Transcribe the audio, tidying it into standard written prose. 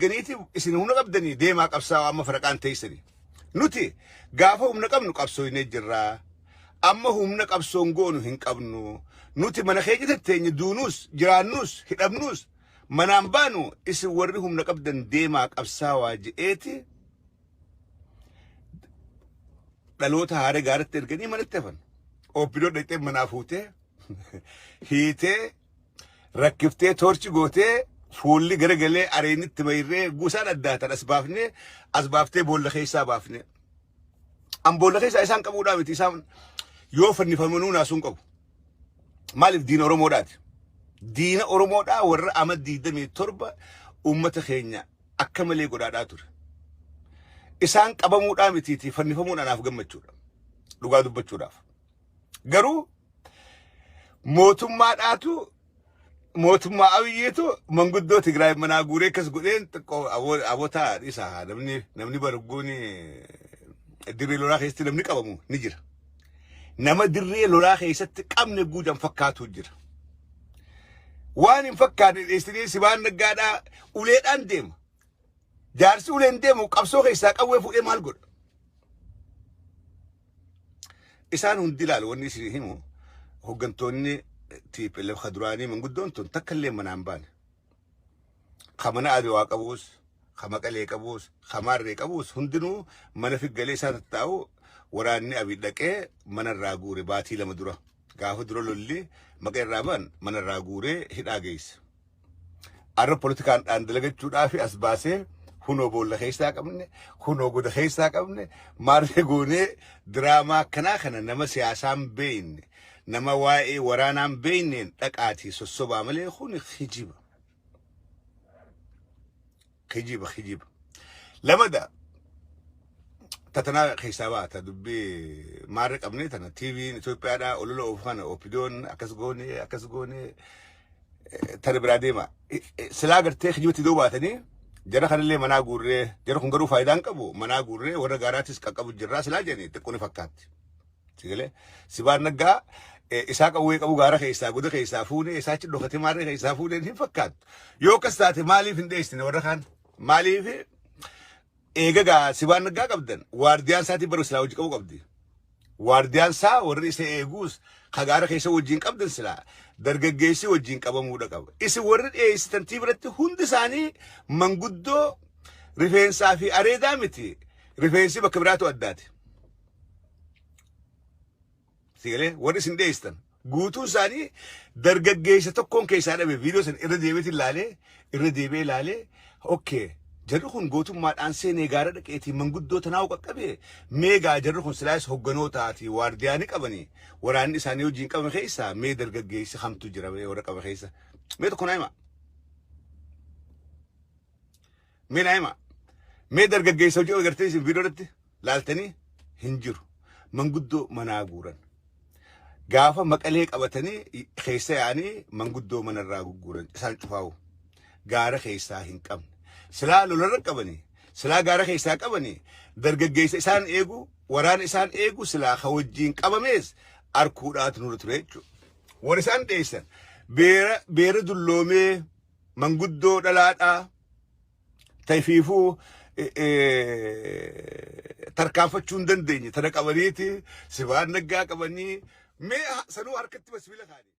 erganiiti isin humna qabdanii deemaa qabsaa amma faraqaan teessanii. Nuti gaafa humna qabnu qabsoo hin jirraa. Amma humna qabsoon goonu hin qabnu. Nuti mana keenya tetteenye duunus jiraannus hidhabnus manaan baanu isin warri humna qabdan deemaa qabsaa waa je'eeti dhaloota haare gaaratti erganii manatti hafan. Obbidoo dhaqxee manaa fuutee hiitee rakkiftee torchi gootee fuulli garagalee areenitti mayree gusaan addaatan as baaftee boolla keessaa baafne. An boolla keessaa isaan qabuudhaa miti isaan yoo fannifamanuu naasuun qabu. Maaliif diina Oromoodhaati? Diina Oromoodhaa warra ama 27 uummata keenya akka malee godhaadhaa ture. Isaan qabamuudhaa mitiiti fannifamuun anaaf gammachuudha. Dhugaa dubbachuudhaaf. Garuu mootummaadhaatu mootummaa Abiyyiitu manguddoo Tigraay manaa guuree kas godheen xiqqoo aboota isaa namni barguun dirree lolaa keessatti namni qabamu ni jira. Nama dirree lolaa keessatti qabne guudan fakkaatu jira. Waan hin fakkaanne dheestinee Sibaan Naggaadhaa uleedhaan deema. Jaarsi uleen deemu qabsoo keessaa qawwee fuudhee maal godha? Isaan hundi ilaalu wanni isin himu hoggantoonni TPLF Khaduraanii manguddoon tun takka illee manaan baane. Kamana Adawaa qabuus, Kamaqalee qabuus, Kamaarree qabuus hundinuu mana figgalee isaa tattaa'u waraanni Abiy dhaqee manarraa guure baatii 2 dura. Gaafa dura lolli maqa irraa baan manarraa guuree hidhaa geesse. Arra politikaan dhaan dalagachuudhaaf as baasee hunoo boolla keessaa qabne, hunoo goda keessaa qabne, maarree goonee diraamaa akkanaa kana nama siyaasaan beeyne, nama waa'ee waraanaan beeyneen dhaqaatii sossobaa malee kun hijiba. Hijiba. Lamada tatana keessaa baata dubbii maarree qabnee tana TV'n Itoophiyaadhaa olola oofana Oppidoon akkas goone tana biraa deema. Silaa gartee hijibatti doo baatanii jara kanallee manaa guurree jara kun garuu faayidaan qabu manaa guurree warra gaaraatis qaqqabu jirraa silaa jedhanii xiqqoon fakkaatti. Sigalee Sibaan Naggaa isaa qawwee qabu gaara keessaa goda keessaa fuunee isaa achi dhokatee maarree keessaa fuunee hin fakkaatu. Yoo akkas taate maaliif hin dheessine warra kaan? Maaliif eegagaa Sibaan Naggaa qabdan waardiyaan isaatii baruu silaa hojii qabu qabdi. Waardiyaan isaa warri isa eeguus kagaara keessa wajjin qabdan silaa dargaggeessi wajjin qabamuudha qaba. Isi warri dhiyeessitan biratti hundi isaanii manguddoo rifeensaa fi areedaa miti. Rifeensi bakka biraatu addaati. Sigalee warri isin dhiyeessitan guutuun isaanii dargaggeessa tokkoon keessaa dhabe viidiyoo san irra deebi'ee ilaalee okay. Jarri kun gootummaadhaan seenee gaara dhaqeetii manguddoo tanaa'u qaqqabee meegaa jarri kun silaas hogganootaati waardiyaanii qabanii waraanni isaanii wajjin qabame keessaa mee dargaggeessi hamtu jira warra qabame keessa mee tokko naa hima mee dargaggeessa hojii agartee isin viidiyoo irratti laaltanii hin jiru manguddoo manaa guuran gaafa maqalee qabatanii keessa yaanii manguddoo manarraa gugguuran isaan cufaa'u gaara keessaa hin qabne. Silaa lolarra qabanii, silaa gaara keessaa qabanii, dargaggeessa isaan eegu, waraana isaan eegu silaa ka wajjin qabamees arkuudhaatu nurra ture jechuudha. Warri isaan dhiyeessan beera dulloomee manguddoo dhalaadhaa tayfiifuu tarkaanfachuu hin dandeenye tana qabaniiti Sibaan Naggaa qabanii mee sanuu harkatti masbiila kaanii.